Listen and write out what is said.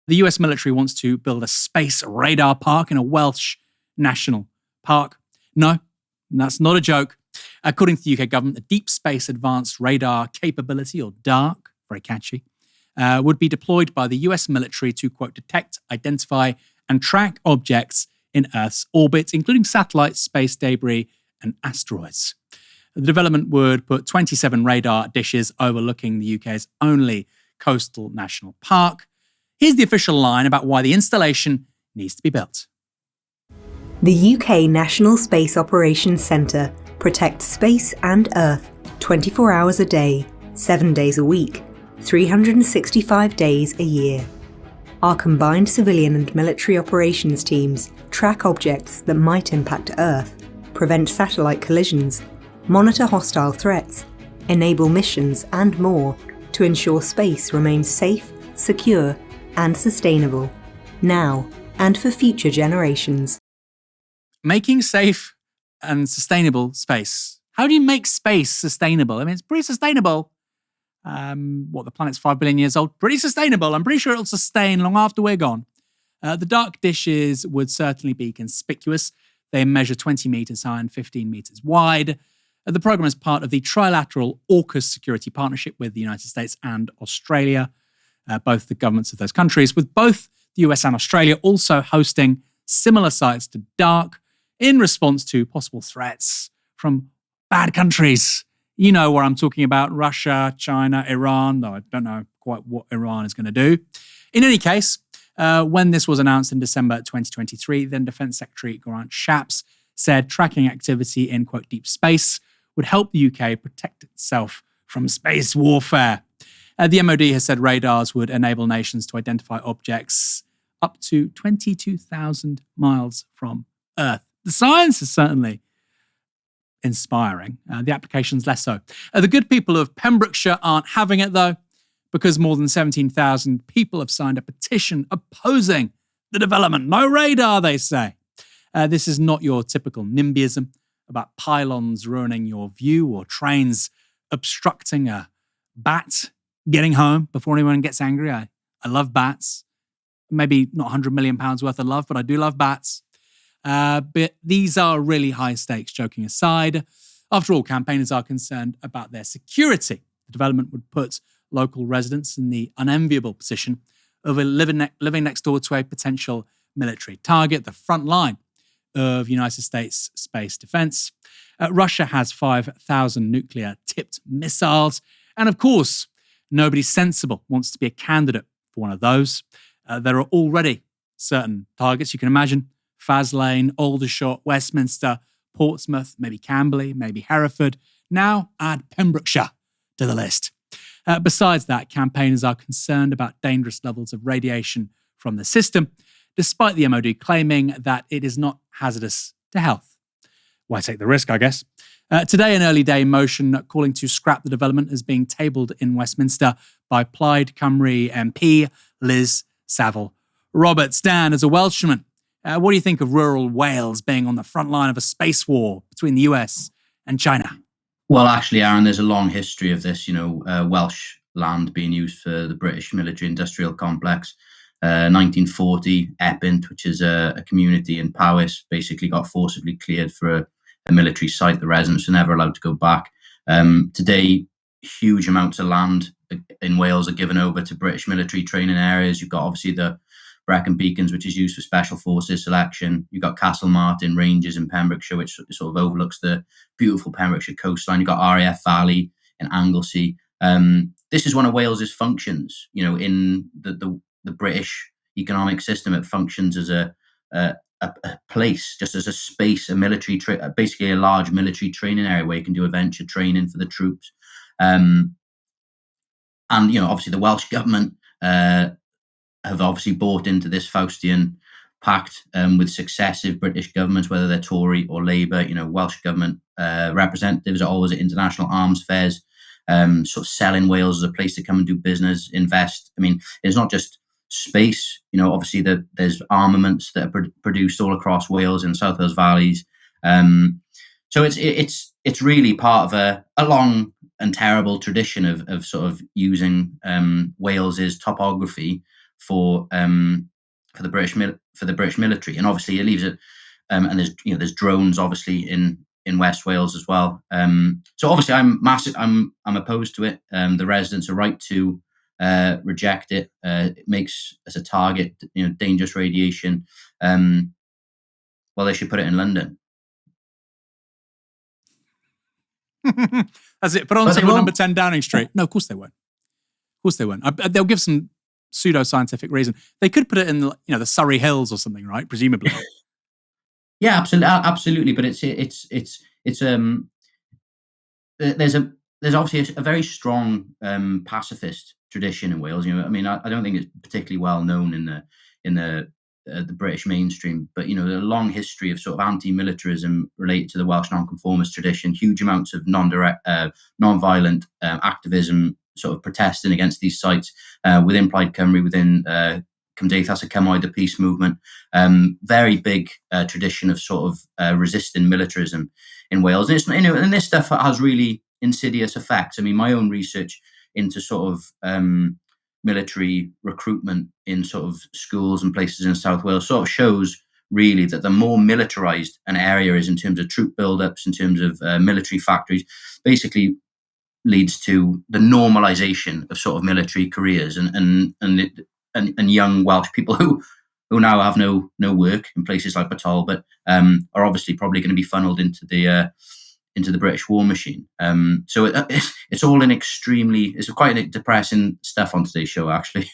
The US military wants to build a space radar park in a Welsh national park. No, that's not a joke. According to the UK government, the Deep Space Advanced Radar Capability, or DARC, very catchy, would be deployed by the US military to, quote, detect, identify, and track objects in Earth's orbit, including satellites, space debris, and asteroids. The development would put 27 radar dishes overlooking the UK's only coastal national park. Here's the official line about why the installation needs to be built. The UK National Space Operations Centre protects space and Earth 24 hours a day, 7 days a week, 365 days a year. Our combined civilian and military operations teams track objects that might impact Earth, prevent satellite collisions, monitor hostile threats, enable missions and more to ensure space remains safe, secure and sustainable, now and for future generations. Making safe and sustainable space. How do you make space sustainable? I mean, it's pretty sustainable. The planet's 5 billion years old. Pretty sustainable. I'm pretty sure it'll sustain long after we're gone. The dark dishes would certainly be conspicuous. They measure 20 meters high and 15 meters wide. The program is part of the trilateral AUKUS security partnership with the United States and Australia, both the governments of those countries, with both the US and Australia also hosting similar sites to DARC in response to possible threats from bad countries. You know where I'm talking about: Russia, China, Iran, though I don't know quite what Iran is going to do. In any case, when this was announced in December 2023, then Defence Secretary Grant Shapps said tracking activity in, quote, deep space would help the UK protect itself from space warfare. The MOD has said radars would enable nations to identify objects up to 22,000 miles from Earth. The science is certainly inspiring. The application's less so. The good people of Pembrokeshire aren't having it, though, because more than 17,000 people have signed a petition opposing the development. No radar, they say. This is not your typical NIMBYism about pylons ruining your view or trains obstructing a bat getting home before anyone gets angry. I love bats. Maybe not £100 million worth of love, but I do love bats. But these are really high stakes, joking aside. After all, campaigners are concerned about their security. The development would put local residents in the unenviable position of living next door to a potential military target, the front line of United States space defense. Russia has 5,000 nuclear-tipped missiles. And of course, nobody sensible wants to be a candidate for one of those. There are already certain targets you can imagine: Faslane, Aldershot, Westminster, Portsmouth, maybe Camberley, maybe Hereford. Now add Pembrokeshire to the list. Besides that, campaigners are concerned about dangerous levels of radiation from the system, despite the MOD claiming that it is not hazardous to health. Why take the risk, I guess? Today, an early day motion calling to scrap the development is being tabled in Westminster by Plaid Cymru MP Liz Saville Roberts. Dan, as a Welshman, what do you think of rural Wales being on the front line of a space war between the US and China? Well, actually, Aaron, there's a long history of this, Welsh land being used for the British military-industrial complex. 1940, Epynt, which is a community in Powys, basically got forcibly cleared for a military site. The residents were never allowed to go back. Today, huge amounts of land in Wales are given over to British military training areas. You've got obviously the Brecon Beacons, which is used for special forces selection. You've got Castle Martin Ranges in Pembrokeshire, which sort of overlooks the beautiful Pembrokeshire coastline. You've got RAF Valley in Anglesey. This is one of Wales's functions. In the British economic system, it functions as a place, just as a space, a military, basically a large military training area where you can do adventure training for the troops. And obviously the Welsh government have obviously bought into this Faustian pact with successive British governments, whether they're Tory or Labour. Welsh government representatives are always at international arms fairs, sort of selling Wales as a place to come and do business, invest. I mean, it's not just space. Obviously there's armaments that are produced all across Wales and South Wales valleys. So it's really part of a long and terrible tradition of sort of using Wales's topography for the British military, and obviously it leaves it. And there's drones obviously in West Wales as well. So obviously I'm opposed to it. The residents are right to reject it. It makes as a target, dangerous radiation. Well, they should put it in London. That's it. Put on But they to won't. number 10 Downing Street. No, of course they won't. Of course they won't. They'll give some pseudo-scientific reason. They could put it in, the Surrey Hills or something, right? Presumably. Yeah, absolutely. But there's obviously a very strong pacifist tradition in Wales. I mean, I don't think it's particularly well known in the British mainstream, but a long history of sort of anti-militarism related to the Welsh nonconformist tradition. Huge amounts of non-violent activism, sort of protesting against these sites within Plaid Cymru, within Cymdeithas y Cymoedd, the peace movement. Very big tradition of sort of resisting militarism in Wales. And this stuff has really insidious effects. I mean, my own research into sort of military recruitment in sort of schools and places in South Wales sort of shows really that the more militarized an area is in terms of troop buildups, in terms of military factories, basically leads to the normalization of sort of military careers and young Welsh people who now have no work in places like Batol, but are obviously probably going to be funneled into the British war machine. So it's all it's quite depressing stuff on today's show, actually.